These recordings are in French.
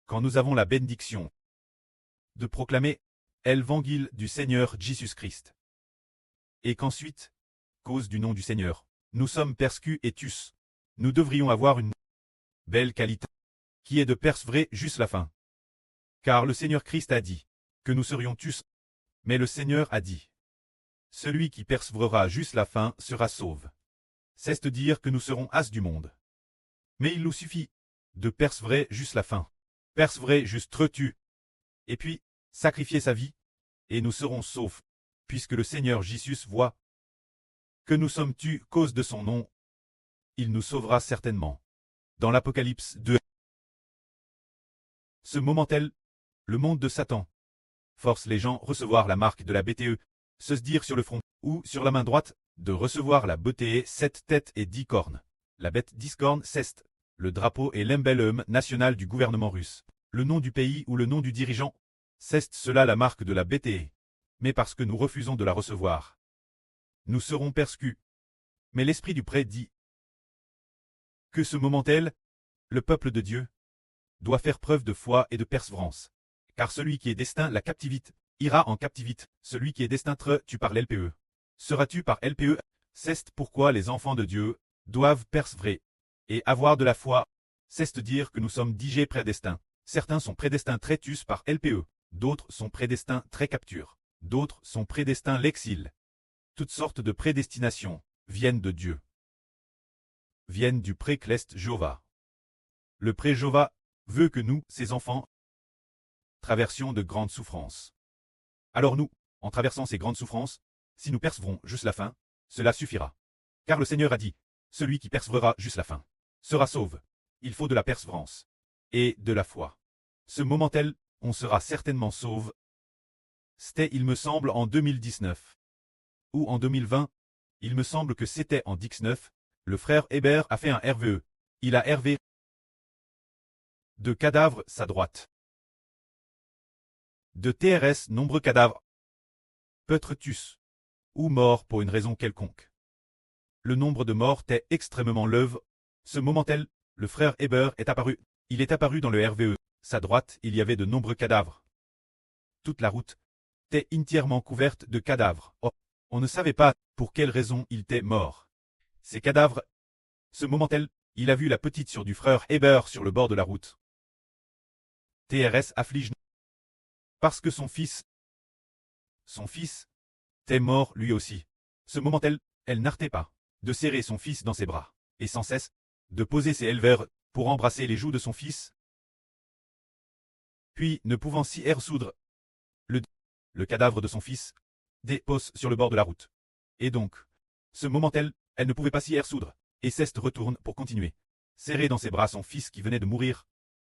quand nous avons la bénédiction de proclamer l'évangile du Seigneur Jésus-Christ. Et qu'ensuite, cause du nom du Seigneur, nous sommes persécutés et tus. Nous devrions avoir une belle qualité, qui est de persévérer jusqu'à la fin. Car le Seigneur Christ a dit que nous serions tus, mais le Seigneur a dit, celui qui persévérera jusqu'à la fin sera sauvé. C'est-à-dire que nous serons as du monde. Mais il nous suffit de persévérer jusqu'à la fin. Persévérer jusqu'à tu. Et puis, sacrifier sa vie, et nous serons saufs, puisque le Seigneur Jésus voit que nous sommes tus cause de son nom. Il nous sauvera certainement. Dans l'Apocalypse 2. Ce moment-tel, le monde de Satan force les gens à recevoir la marque de la BTE, se dire sur le front, ou sur la main droite, de recevoir la BTE 7 têtes et 10 cornes. La bête 10 cornes, c'est le drapeau et l'emblème national du gouvernement russe. Le nom du pays ou le nom du dirigeant, c'est cela la marque de la BTE. Mais parce que nous refusons de la recevoir, nous serons persécutés. Mais l'Esprit du prêtre dit que ce moment-tel, le peuple de Dieu doit faire preuve de foi et de persévérance. Car celui qui est destin la captivité ira en captivité. Celui qui est destin tu par l'LPE seras-tu par LPE. C'est pourquoi les enfants de Dieu doivent persévérer et avoir de la foi. C'est-à-dire que nous sommes digés prédestins. Certains sont prédestins très tus par LPE, d'autres sont prédestins très capture, d'autres sont prédestins l'exil. Toutes sortes de prédestinations viennent de Dieu. Viennent du pré-Cleste Jéhovah. Le pré-Jéhovah veut que nous, ses enfants, traversions de grandes souffrances. Alors nous, en traversant ces grandes souffrances, si nous persévérons jusqu'à la fin, cela suffira. Car le Seigneur a dit, celui qui persévérera jusqu'à la fin sera sauvé. Il faut de la persévérance et de la foi. Ce moment-tel, on sera certainement sauvé. C'était, il me semble, en 2019. Ou en 2020, il me semble que c'était en 19, le frère Hébert a fait un RVE. Il a RV de cadavres sa droite. De TRS nombreux cadavres. Peut-être tus. Ou morts pour une raison quelconque. Le nombre de morts est extrêmement leve. Ce moment-tel, le frère Hébert est apparu. Il est apparu dans le RVE. Sa droite, il y avait de nombreux cadavres. Toute la route était entièrement couverte de cadavres. Oh, on ne savait pas pour quelle raison il était mort. Ces cadavres. Ce moment-tel, il a vu la petite sœur du frère Hébert sur le bord de la route. TRS afflige. Parce que son fils était mort lui aussi. Ce moment-tel, elle n'arrêtait pas de serrer son fils dans ses bras, et sans cesse de poser ses éleveurs pour embrasser les joues de son fils. Puis, ne pouvant s'y soudre, le cadavre de son fils dépose sur le bord de la route. Et donc, ce moment-tel, elle ne pouvait pas s'y soudre, et Ceste retourne pour continuer. Serrer dans ses bras son fils qui venait de mourir,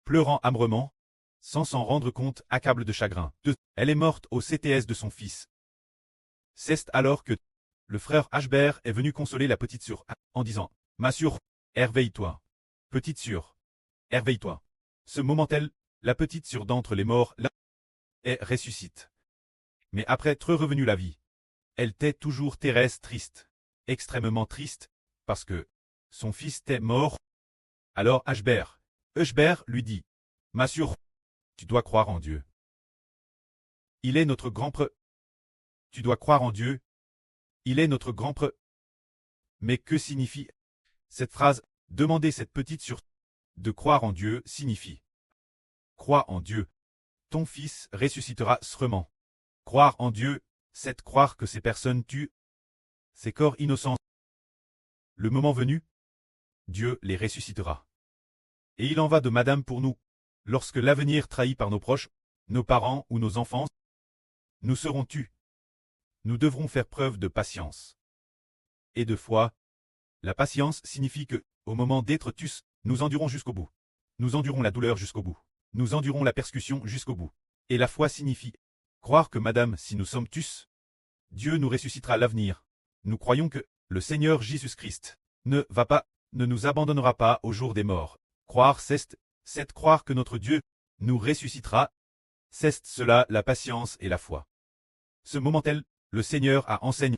pleurant amèrement, sans s'en rendre compte, accable de chagrin. Elle est morte au CTS de son fils. C'est alors que le frère Hbert est venu consoler la petite sœur en disant « Ma sœur, réveille-toi. Petite sœur, réveille-toi. » Ce moment-tel, la petite sœur d'entre les morts là, est ressuscite. Mais après être revenue la vie, elle était toujours Thérèse triste, extrêmement triste, parce que son fils était mort. Alors Hbert lui dit « Ma sœur, tu dois croire en Dieu. Il est notre grand prêtre. Tu dois croire en Dieu. Il est notre grand prêtre. » Mais que signifie cette phrase? Demander cette petite sur de croire en Dieu signifie croire en Dieu. Ton fils ressuscitera sûrement. Croire en Dieu, c'est croire que ces personnes tuent ces corps innocents. Le moment venu, Dieu les ressuscitera. Et il en va de madame pour nous. Lorsque l'avenir trahi par nos proches, nos parents ou nos enfants, nous serons tus. Nous devrons faire preuve de patience et de foi. La patience signifie que, au moment d'être tus, nous endurons jusqu'au bout. Nous endurons la douleur jusqu'au bout. Nous endurons la persécution jusqu'au bout. Et la foi signifie croire que madame, si nous sommes tus, Dieu nous ressuscitera à l'avenir. Nous croyons que le Seigneur Jésus-Christ ne nous abandonnera pas au jour des morts. Croire, c'est croire que notre Dieu nous ressuscitera. C'est cela la patience et la foi. Ce moment-tel, le Seigneur a enseigné.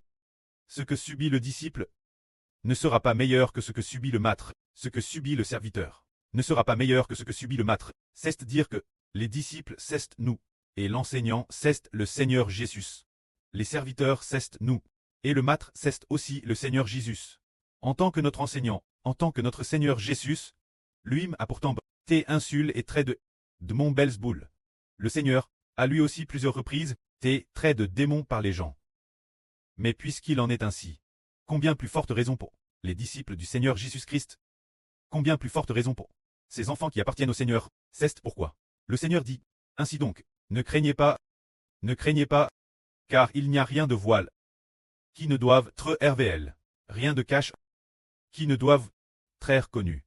Ce que subit le disciple ne sera pas meilleur que ce que subit le maître, ce que subit le serviteur. ne sera pas meilleur que ce que subit le maître. C'est dire que les disciples cestent nous, et l'enseignant ceste le Seigneur Jésus. Les serviteurs cestent nous, et le maître ceste aussi le Seigneur Jésus. En tant que notre enseignant, en tant que notre Seigneur Jésus, lui a pourtant été insul et trait de mon Belzeboul. Le Seigneur a lui aussi plusieurs reprises été trait de démons par les gens. Mais puisqu'il en est ainsi, combien plus forte raison pour les disciples du Seigneur Jésus-Christ? Combien plus forte raison pour ces enfants qui appartiennent au Seigneur? C'est pourquoi le Seigneur dit, ainsi donc, ne craignez pas, car il n'y a rien de voile qui ne doive être RVL, rien de cache qui ne doivent être connu.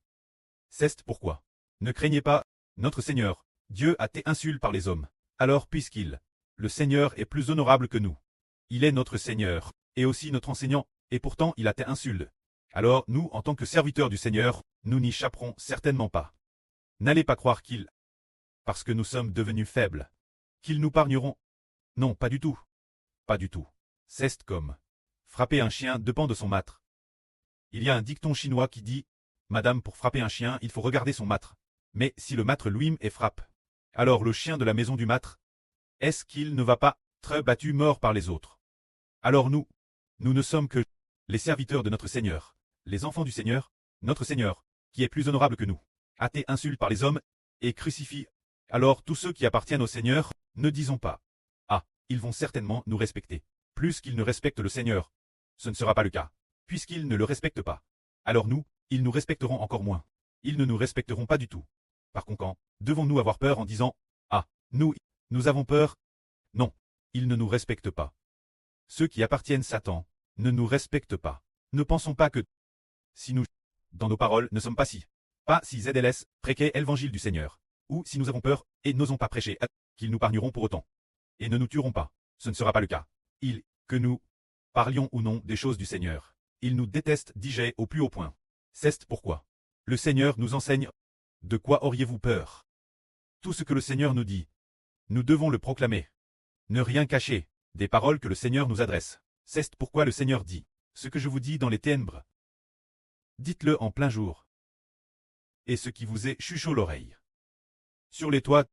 C'est pourquoi ne craignez pas, notre Seigneur, Dieu a été insulté par les hommes. Alors puisqu'il, le Seigneur, est plus honorable que nous, il est notre Seigneur, et aussi notre enseignant, et pourtant il a été insulté. Alors nous, en tant que serviteurs du Seigneur, nous n'y échapperons certainement pas. N'allez pas croire qu'il, parce que nous sommes devenus faibles, qu'ils nous pargneront. Non, pas du tout. Pas du tout. C'est comme frapper un chien dépend de son maître. Il y a un dicton chinois qui dit, Madame, pour frapper un chien, il faut regarder son maître. Mais si le maître lui-même est frappe, alors le chien de la maison du maître, est-ce qu'il ne va pas être battu mort par les autres? Alors nous ne sommes que les serviteurs de notre Seigneur, les enfants du Seigneur, notre Seigneur, qui est plus honorable que nous, a été insulté par les hommes et crucifié. Alors tous ceux qui appartiennent au Seigneur, ne disons pas, ah, ils vont certainement nous respecter, plus qu'ils ne respectent le Seigneur. Ce ne sera pas le cas, puisqu'ils ne le respectent pas. Alors nous, ils nous respecteront encore moins. Ils ne nous respecteront pas du tout. Par conséquent, devons-nous avoir peur en disant, ah, nous avons peur? Non, ils ne nous respectent pas. Ceux qui appartiennent Satan ne nous respectent pas. Ne pensons pas que, si nous, dans nos paroles, ne sommes pas si ZLS, prêcher l'évangile du Seigneur, ou si nous avons peur et n'osons pas prêcher, qu'ils nous pargneront pour autant, et ne nous tueront pas. Ce ne sera pas le cas. Que nous parlions ou non des choses du Seigneur, ils nous détestent, dis-je, au plus haut point. C'est pourquoi le Seigneur nous enseigne. De quoi auriez-vous peur? Tout ce que le Seigneur nous dit, nous devons le proclamer. Ne rien cacher, des paroles que le Seigneur nous adresse. C'est pourquoi le Seigneur dit, ce que je vous dis dans les ténèbres, dites-le en plein jour. Et ce qui vous est chuchot l'oreille. Sur les toits,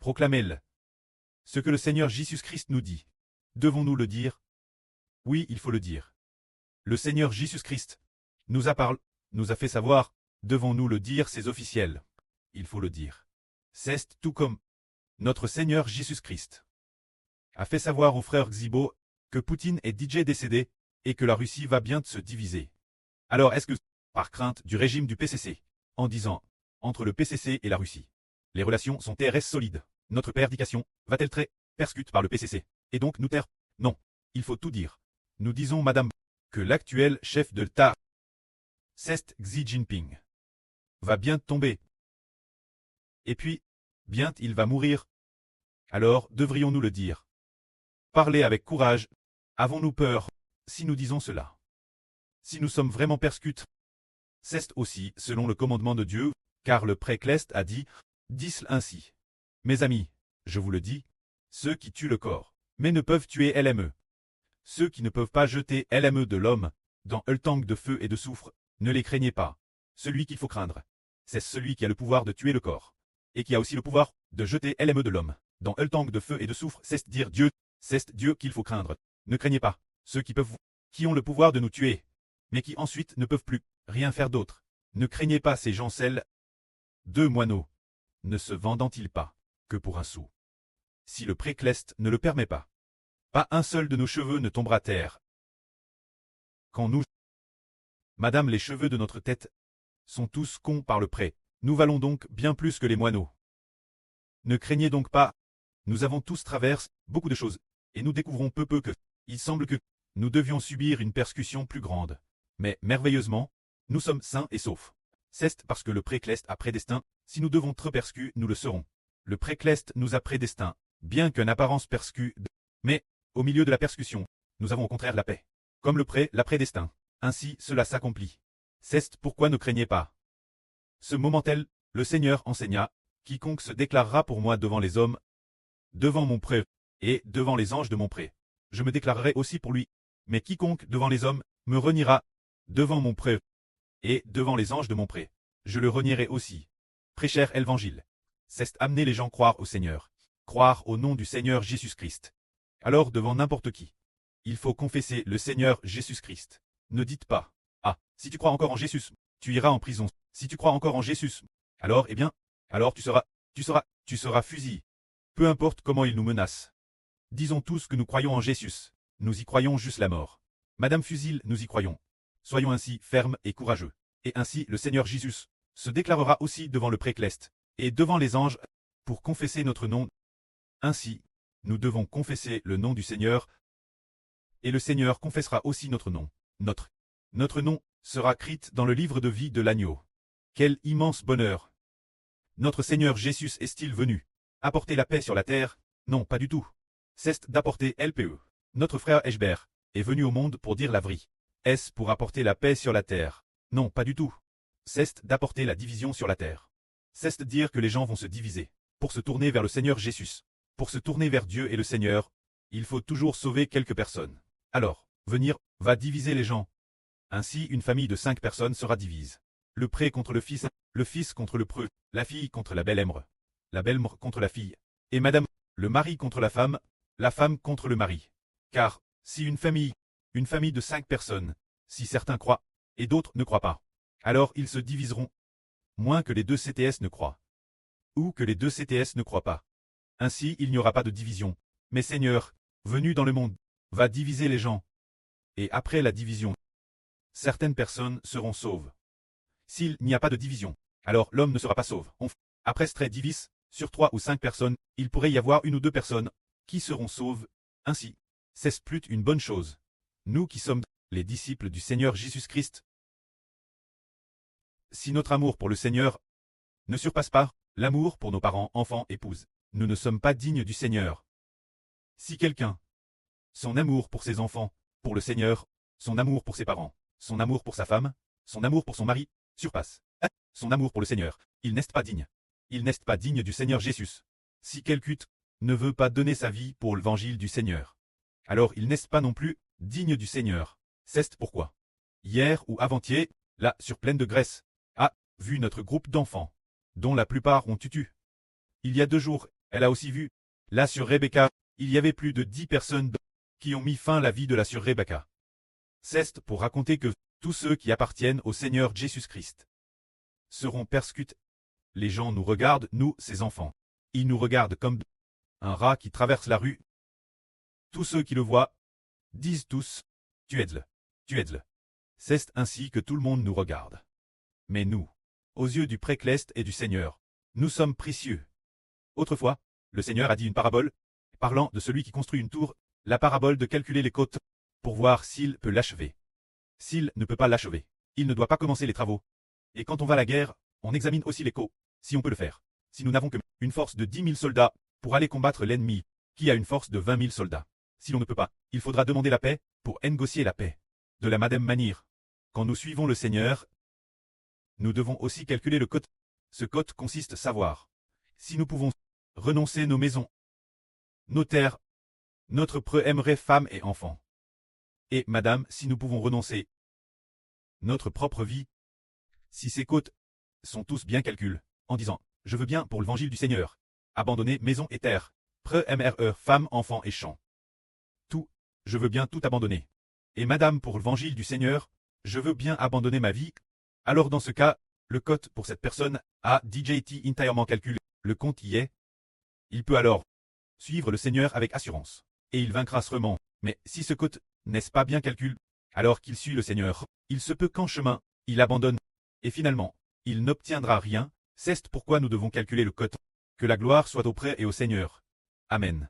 proclamez-le. Ce que le Seigneur Jésus-Christ nous dit, devons-nous le dire? Oui, il faut le dire. Le Seigneur Jésus-Christ nous a parlé, nous a fait savoir, devons-nous le dire, c'est officiel. Il faut le dire. C'est tout comme notre Seigneur Jésus-Christ a fait savoir au frère Xibo que Poutine est DJ décédé et que la Russie va bien se diviser. Alors est-ce que, par crainte du régime du PCC, en disant, entre le PCC et la Russie, les relations sont TRS solides, notre prédication va-t-elle très persécute par le PCC, et donc nous taire? Non, il faut tout dire. Nous disons, madame, que l'actuel chef de l'État, c'est Xi Jinping, va bien tomber. Et puis, bien il va mourir. Alors, devrions-nous le dire? Parlez avec courage. Avons-nous peur, si nous disons cela? Si nous sommes vraiment persécutés, c'est aussi selon le commandement de Dieu, car le précleste a dit, dis-le ainsi. Mes amis, je vous le dis, ceux qui tuent le corps, mais ne peuvent tuer LME. Ceux qui ne peuvent pas jeter LME de l'homme, dans le tank de feu et de soufre, ne les craignez pas. Celui qu'il faut craindre, c'est celui qui a le pouvoir de tuer le corps, et qui a aussi le pouvoir de jeter LME de l'homme, dans le tank de feu et de soufre, c'est dire Dieu, c'est Dieu qu'il faut craindre. Ne craignez pas, ceux qui ont le pouvoir de nous tuer, mais qui ensuite ne peuvent plus rien faire d'autre. Ne craignez pas ces gens celles. Deux moineaux, ne se vendant-ils pas que pour un sou? Si le précleste ne le permet pas, pas un seul de nos cheveux ne tombera à terre. Quand nous, madame, les cheveux de notre tête sont tous cons par le pré, nous valons donc bien plus que les moineaux. Ne craignez donc pas, nous avons tous traversé beaucoup de choses, et nous découvrons peu que, il semble que, nous devions subir une persécution plus grande. Mais, merveilleusement, nous sommes sains et saufs. C'est parce que le précleste a prédestin, si nous devons être persécutés, nous le serons. Le précleste nous a prédestin, bien qu'en apparence persécuté, mais, au milieu de la persécution, nous avons au contraire la paix. Comme l'a prédestin. Ainsi cela s'accomplit. C'est pourquoi ne craignez pas. Ce moment tel, le Seigneur enseigna, quiconque se déclarera pour moi devant les hommes, devant mon pré, et devant les anges de mon pré, je me déclarerai aussi pour lui. Mais quiconque devant les hommes, me reniera, devant mon pré, et devant les anges de mon pré, je le renierai aussi. Prêcher l'évangile. C'est amener les gens croire au Seigneur. Croire au nom du Seigneur Jésus-Christ. Alors devant n'importe qui. Il faut confesser le Seigneur Jésus-Christ. Ne dites pas, ah, si tu crois encore en Jésus, tu iras en prison. Si tu crois encore en Jésus, alors, eh bien, alors tu seras fusillé. Peu importe comment il nous menace. Disons tous que nous croyons en Jésus. Nous y croyons juste la mort. Madame Fusile, nous y croyons. Soyons ainsi fermes et courageux. Et ainsi le Seigneur Jésus se déclarera aussi devant le précleste et devant les anges pour confesser notre nom. Ainsi, nous devons confesser le nom du Seigneur et le Seigneur confessera aussi notre nom. Notre nom sera écrit dans le livre de vie de l'agneau. Quel immense bonheur! Notre Seigneur Jésus est-il venu apporter la paix sur la terre? Non, pas du tout. C'est d'apporter LPE. Notre frère Eschber est venu au monde pour dire la vraie. Est-ce pour apporter la paix sur la terre? Non, pas du tout. C'est d'apporter la division sur la terre. C'est de dire que les gens vont se diviser pour se tourner vers le Seigneur Jésus. Pour se tourner vers Dieu et le Seigneur, il faut toujours sauver quelques personnes. Alors, venir va diviser les gens. Ainsi, une famille de 5 personnes sera divise. Le pré contre le fils contre le preux, la fille contre la belle-mère contre la fille, et madame, le mari contre la femme contre le mari. Car, si une famille de 5 personnes, si certains croient, et d'autres ne croient pas, alors ils se diviseront, moins que les 2 CTS ne croient. Ou que les 2 CTS ne croient pas. Ainsi il n'y aura pas de division. Mais Seigneur, venu dans le monde, va diviser les gens. Et après la division, certaines personnes seront sauves. S'il n'y a pas de division, alors l'homme ne sera pas sauve. Après ce divise, sur 3 ou 5 personnes, il pourrait y avoir 1 ou 2 personnes qui seront sauves. Ainsi, c'est plus une bonne chose. Nous qui sommes les disciples du Seigneur Jésus-Christ, si notre amour pour le Seigneur ne surpasse pas l'amour pour nos parents, enfants, épouses, nous ne sommes pas dignes du Seigneur. Si quelqu'un, son amour pour ses enfants, pour le Seigneur, son amour pour ses parents, son amour pour sa femme, son amour pour son mari, surpasse son amour pour le Seigneur, il n'est pas digne. Il n'est pas digne du Seigneur Jésus. Si quelqu'un ne veut pas donner sa vie pour l'évangile du Seigneur, alors il n'est pas non plus digne du Seigneur. C'est pourquoi, hier ou avant-hier, là, sur Plaine de Grèce, a vu notre groupe d'enfants, dont la plupart ont tutu. Il y a 2 jours, elle a aussi vu, là sur Rebecca, il y avait plus de 10 personnes qui ont mis fin à la vie de la sœur Rebecca. C'est pour raconter que tous ceux qui appartiennent au Seigneur Jésus-Christ seront persécutés. Les gens nous regardent, nous, ses enfants. Ils nous regardent comme un rat qui traverse la rue. Tous ceux qui le voient disent tous, tu aides-le. C'est ainsi que tout le monde nous regarde. Mais nous, aux yeux du précleste et du Seigneur, nous sommes précieux. Autrefois, le Seigneur a dit une parabole, parlant de celui qui construit une tour, la parabole de calculer les côtes, pour voir s'il peut l'achever. S'il ne peut pas l'achever, il ne doit pas commencer les travaux. Et quand on va à la guerre, on examine aussi les côtes, si on peut le faire. Si nous n'avons qu'une force de 10 000 soldats pour aller combattre l'ennemi, qui a une force de 20 000 soldats. Si l'on ne peut pas, il faudra demander la paix pour négocier la paix. De la même manière, quand nous suivons le Seigneur, nous devons aussi calculer le côte. Ce côte consiste à savoir si nous pouvons renoncer nos maisons, nos terres, notre aimerait femme et enfants. Et, madame, si nous pouvons renoncer notre propre vie, si ces côtes sont tous bien calculés, en disant « Je veux bien pour l'évangile du Seigneur, abandonner maison et terre, femme, enfant et champs. Tout, je veux bien tout abandonner. Et madame pour l'évangile du Seigneur, je veux bien abandonner ma vie. » Alors dans ce cas, le cote pour cette personne a DJT entièrement calculé, le compte y est. Il peut alors suivre le Seigneur avec assurance, et il vaincra sûrement. Mais si ce cote n'est pas bien calculé, alors qu'il suit le Seigneur, il se peut qu'en chemin, il abandonne, et finalement, il n'obtiendra rien. C'est pourquoi nous devons calculer le cote. Que la gloire soit auprès et au Seigneur. Amen.